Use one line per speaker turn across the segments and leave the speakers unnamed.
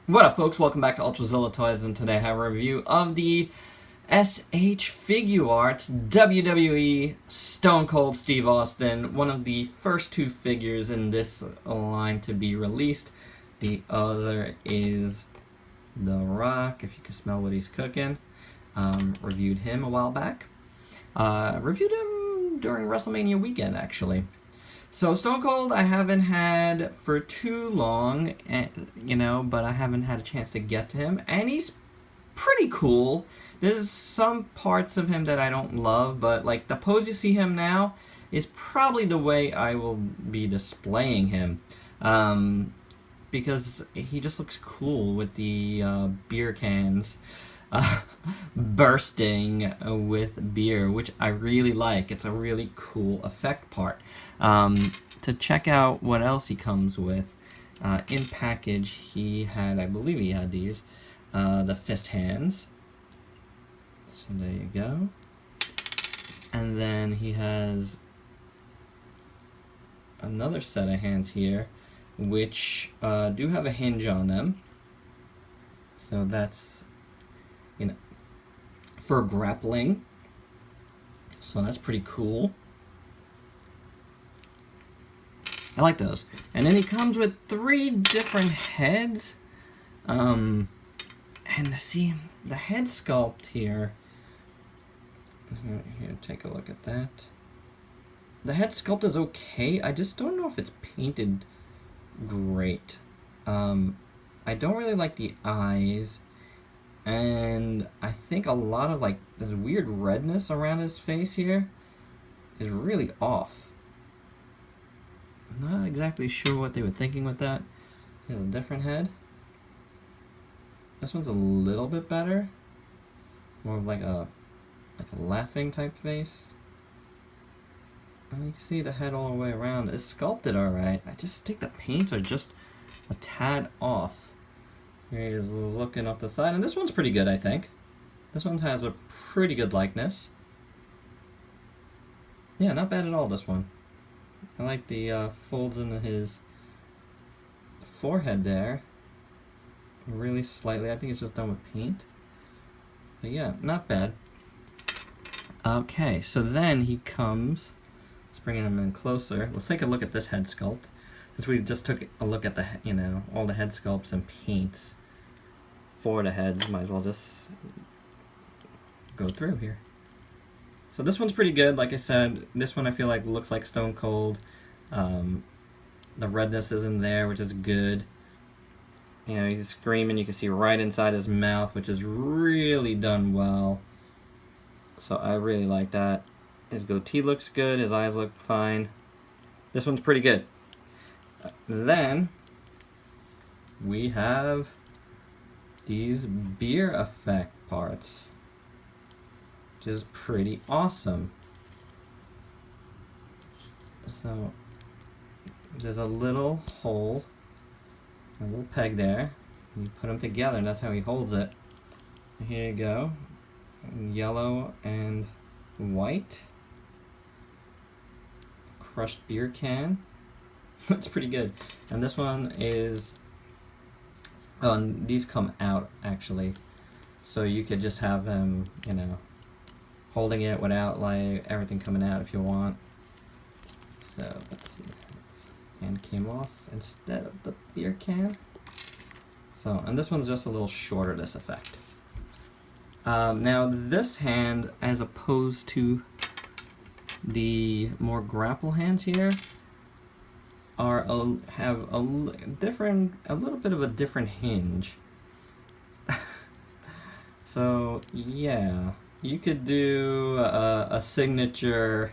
What up, folks? Welcome back to ULTRAZILLA Toys, and today I have a review of the SH Figuarts WWE Stone Cold Steve Austin, one of the first two figures in this line to be released. The other is The Rock, if you can smell what he's cooking. Reviewed him a while back. Reviewed him during WrestleMania weekend, actually. So Stone Cold I haven't had for too long, but I haven't had a chance to get to him, and he's pretty cool. There's some parts of him that I don't love, but like the pose you see him now is probably the way I will be displaying him, because he just looks cool with the beer cans bursting with beer, which I really like. It's a really cool effect part. To check out what else he comes with, in package I believe he had these, the fist hands. So there you go. And then he has another set of hands here, which do have a hinge on them. So that's, for grappling. So that's pretty cool. I like those. And then he comes with 3 different heads. And see, the head sculpt here, take a look at that. The head sculpt is okay. I just don't know if it's painted great. I don't really like the eyes. And I think a lot of this weird redness around his face here is really off. I'm not exactly sure what they were thinking with that. Here's a different head. This one's a little bit better. More of like a laughing type face. And you can see the head all the way around. It's sculpted alright. I just think the paints are just a tad off. Here he's looking off the side, and this one's pretty good, I think. This one has a pretty good likeness. Yeah, not bad at all, this one. I like the folds in his forehead there. Really slightly. I think it's just done with paint. But yeah, not bad. Okay, so then he comes. Let's bring him in closer. Let's take a look at this head sculpt. Since we just took a look at the, all the head sculpts and paints for the heads, might as well just go through here. So this one's pretty good. Like I said, this one I feel like looks like Stone Cold. The redness isn't there, which is good. He's screaming. You can see right inside his mouth, which is really done well. So I really like that. His goatee looks good. His eyes look fine. This one's pretty good. Then we have these beer effect parts, which is pretty awesome. So there's a little hole, a little peg there. You put them together, and that's how he holds it. Here you go, yellow and white. Crushed beer can. That's pretty good. And this one is, these come out actually, so you could just have them, holding it without everything coming out if you want. So let's see, hand came off instead of the beer can. So, and this one's just a little shorter, this effect. Now this hand, as opposed to the more grapple hands here, have a little bit of a different hinge. So yeah, you could do a signature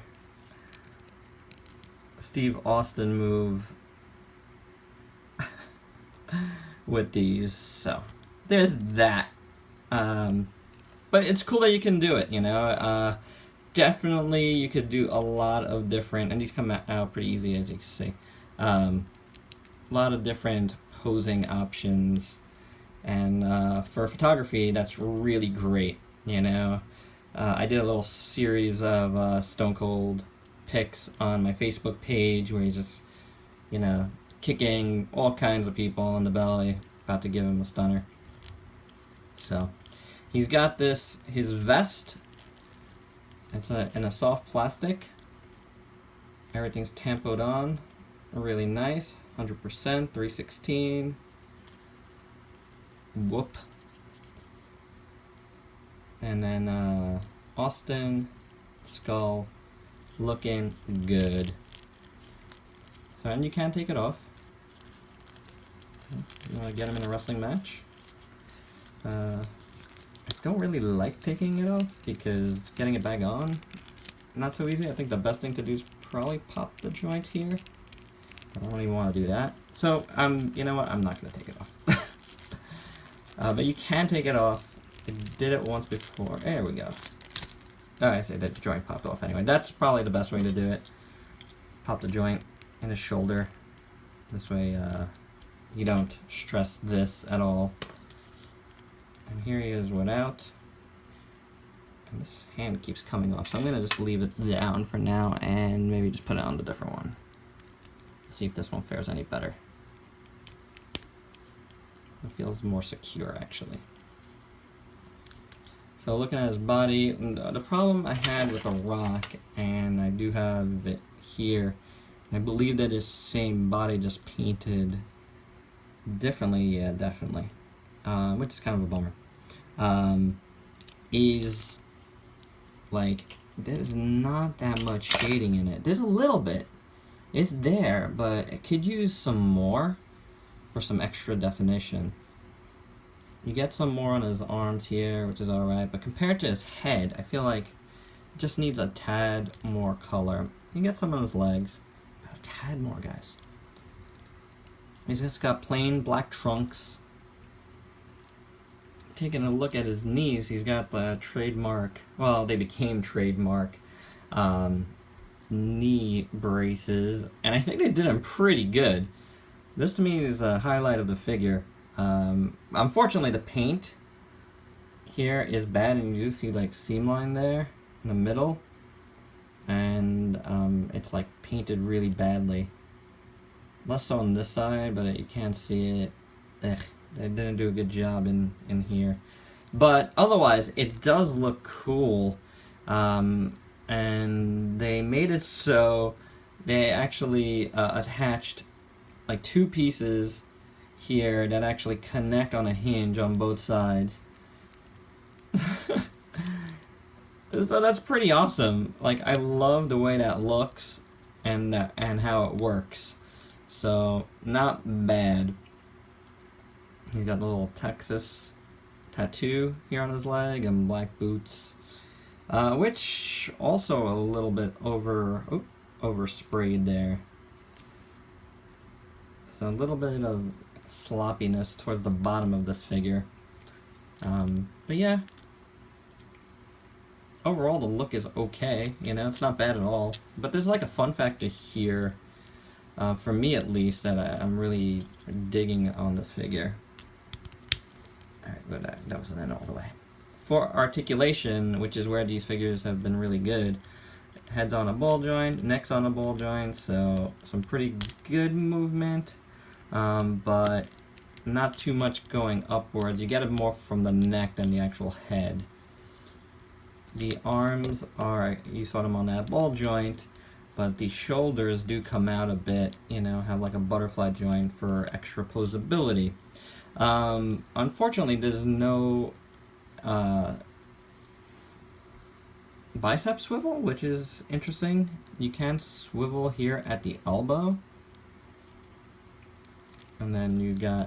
Steve Austin move with these. So there's that. But it's cool that you can do it. Definitely you could do a lot of different, and these come out pretty easy, as you can see. A lot of different posing options, and for photography that's really great. I did a little series of Stone Cold pics on my Facebook page where he's just kicking all kinds of people in the belly about to give him a stunner. So he's got his vest. It's in a soft plastic. Everything's tampoed on, really nice. 100%, 316. Whoop. And then Austin, skull, looking good. So, and you can take it off. You want to get him in a wrestling match. I don't really like taking it off because getting it back on, not so easy. I think the best thing to do is probably pop the joint here. I don't even want to do that. So, you know what? I'm not going to take it off. But you can take it off. I did it once before. There we go. Oh, I say that the joint popped off anyway. That's probably the best way to do it. Pop the joint in his shoulder. This way, you don't stress this at all. And here he is without. And this hand keeps coming off, so I'm going to just leave it down for now and maybe just put it on the different one. See if this one fares any better. It feels more secure, actually. So looking at his body, the problem I had with a rock, and I do have it here, I believe that his same body just painted differently, yeah, definitely, which is kind of a bummer. Is like, there's not that much shading in it. There's a little bit. It's there, but it could use some more for some extra definition. You get some more on his arms here, which is alright, but compared to his head, I feel like it just needs a tad more color. You get some on his legs, a tad more, guys. He's just got plain black trunks. Taking a look at his knees, he's got the trademark, well, they became trademark knee braces, and I think they did them pretty good. This to me is a highlight of the figure. Unfortunately, the paint here is bad, and you do see like seam line there in the middle, and it's like painted really badly. Less so on this side, but you can't see it. Ugh, they didn't do a good job in here, but otherwise it does look cool. And they made it so they actually attached like two pieces here that actually connect on a hinge on both sides. So that's pretty awesome. Like, I love the way that looks and how it works. So not bad. He's got a little Texas tattoo here on his leg and black boots, which also a little bit oversprayed there. So a little bit of sloppiness towards the bottom of this figure. But yeah, overall the look is okay, you know, it's not bad at all. But there's like a fun factor here, for me at least, that I'm really digging on this figure. Alright, good, that wasn't in all the way. For articulation, which is where these figures have been really good, head's on a ball joint, neck's on a ball joint, so some pretty good movement, but not too much going upwards. You get it more from the neck than the actual head. The arms are, you saw them on that ball joint, but the shoulders do come out a bit, you know, have like a butterfly joint for extra posability. Unfortunately, there's no bicep swivel, which is interesting. You can swivel here at the elbow, and then you do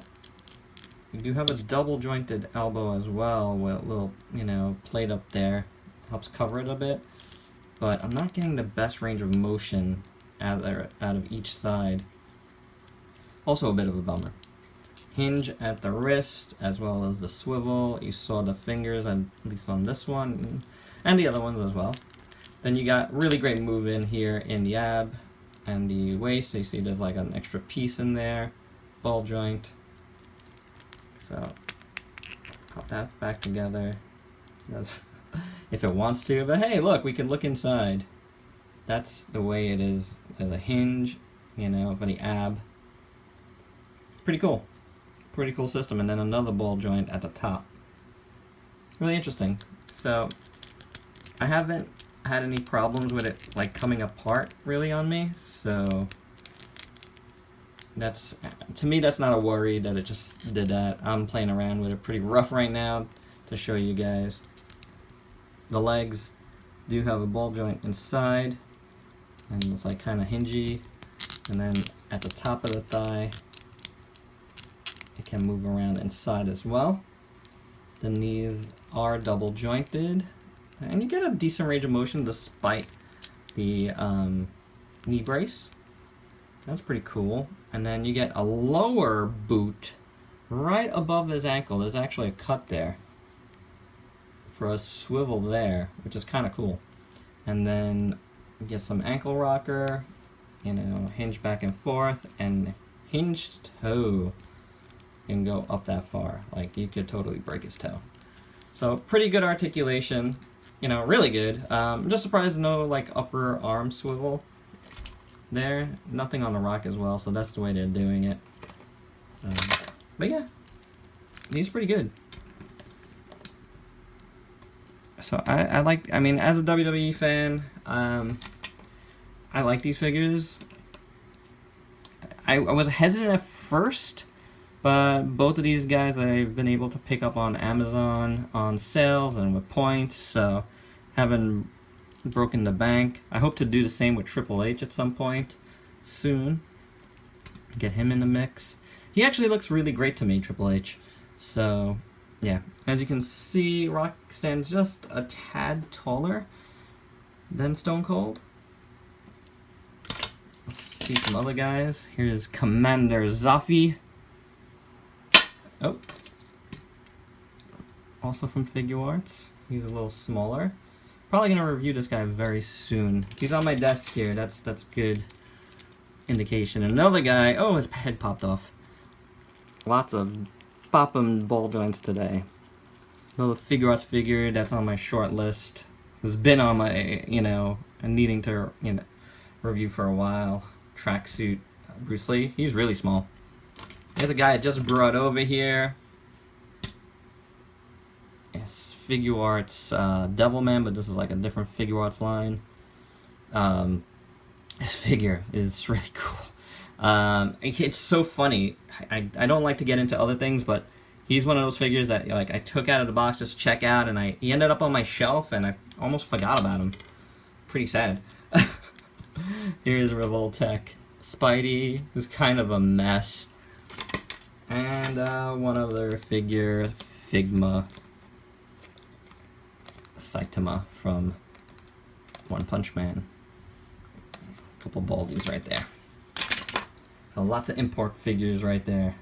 have a double jointed elbow as well with a little, you know, plate up there, helps cover it a bit, but I'm not getting the best range of motion out of each side. Also a bit of a bummer. Hinge at the wrist as well as the swivel. You saw the fingers, at least on this one, and the other ones as well. Then you got really great movement here in the ab and the waist. So you see there's like an extra piece in there, ball joint. So pop that back together. If it wants to, but hey, look, we can look inside. That's the way it is. There's a hinge, you know, for the ab. Pretty cool. Pretty cool system. And then another ball joint at the top. Really interesting. So I haven't had any problems with it like coming apart really on me. So that's, to me, that's not a worry that it just did that. I'm playing around with it pretty rough right now to show you guys. The legs do have a ball joint inside, and it's like kind of hingy, and then at the top of the thigh it can move around inside as well. The knees are double jointed, and you get a decent range of motion despite the knee brace. That's pretty cool. And then you get a lower boot right above his ankle. There's actually a cut there for a swivel there, which is kind of cool. And then you get some ankle rocker, you know, hinge back and forth, and hinged toe can go up that far. Like, you could totally break his toe. So pretty good articulation, you know, really good. I'm just surprised no like upper arm swivel there. Nothing on the rock as well, so that's the way they're doing it. But yeah, he's pretty good. So I like, I mean, as a WWE fan, I like these figures. I was hesitant at first, but both of these guys I've been able to pick up on Amazon on sales and with points, so haven't broken the bank. I hope to do the same with Triple H at some point soon. Get him in the mix. He actually looks really great to me, Triple H. So yeah, as you can see, Rock stands just a tad taller than Stone Cold. Let's see some other guys. Here's Commander Zaffi. Oh, also from Figuarts. He's a little smaller. Probably gonna review this guy very soon. He's on my desk here. That's good indication. Another guy. Oh, his head popped off. Lots of bopping ball joints today. Another Figuarts figure that's on my short list. Who's been on my, you know, and needing to, you know, review for a while. Tracksuit Bruce Lee. He's really small. There's a guy I just brought over here. It's Figuarts Devilman, but this is like a different Figuarts line. This figure is really cool. It's so funny. I don't like to get into other things, but he's one of those figures that like I took out of the box just check out, and he ended up on my shelf, and I almost forgot about him. Pretty sad. Here's Revoltech Spidey, who's kind of a mess. And one other figure, Figma Saitama from One Punch Man. A couple baldies right there. So lots of import figures right there.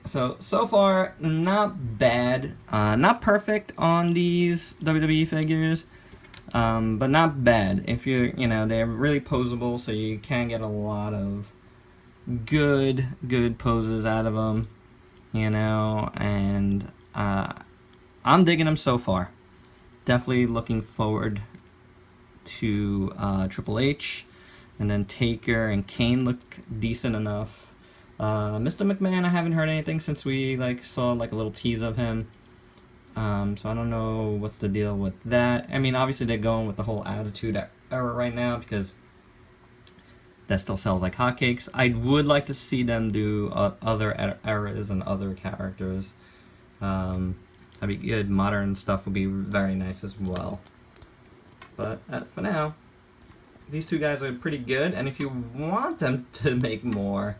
So far, not bad. Not perfect on these WWE figures, but not bad. If you're, you know, they're really posable, so you can get a lot of good poses out of them, you know, and I'm digging them so far. Definitely looking forward to Triple H, and then Taker and Kane look decent enough. Mr. McMahon, I haven't heard anything since we like saw like a little tease of him, so I don't know what's the deal with that. I mean, obviously they're going with the whole Attitude Era right now because that still sells like hotcakes. I would like to see them do other eras and other characters. That'd be good. Modern stuff would be very nice as well. But for now, these two guys are pretty good. And if you want them to make more,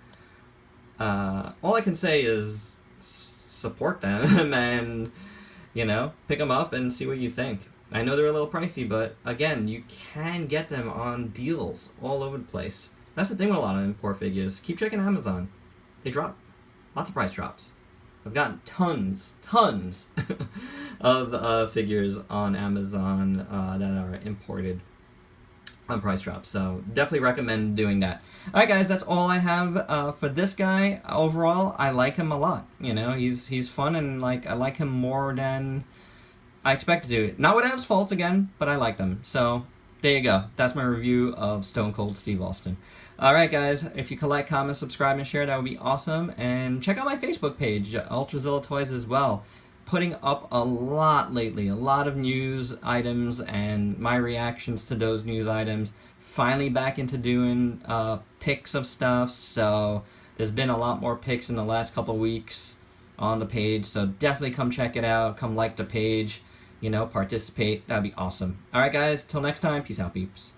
all I can say is support them and, you know, pick them up and see what you think. I know they're a little pricey, but again, you can get them on deals all over the place. That's the thing with a lot of import figures. Keep checking Amazon. They drop. Lots of price drops. I've gotten tons of figures on Amazon that are imported on price drops. So definitely recommend doing that. Alright guys, that's all I have for this guy. Overall, I like him a lot. You know, he's fun, and like I like him more than I expected to. Not without his faults again, but I liked him. So there you go. That's my review of Stone Cold Steve Austin. Alright guys, if you could like, comment, subscribe, and share, that would be awesome. And check out my Facebook page, ULTRAZILLA Toys as well. Putting up a lot lately, a lot of news items and my reactions to those news items. Finally back into doing picks of stuff, so there's been a lot more picks in the last couple weeks on the page, so definitely come check it out, come like the page, you know, participate, that'd be awesome. Alright guys, till next time, peace out peeps.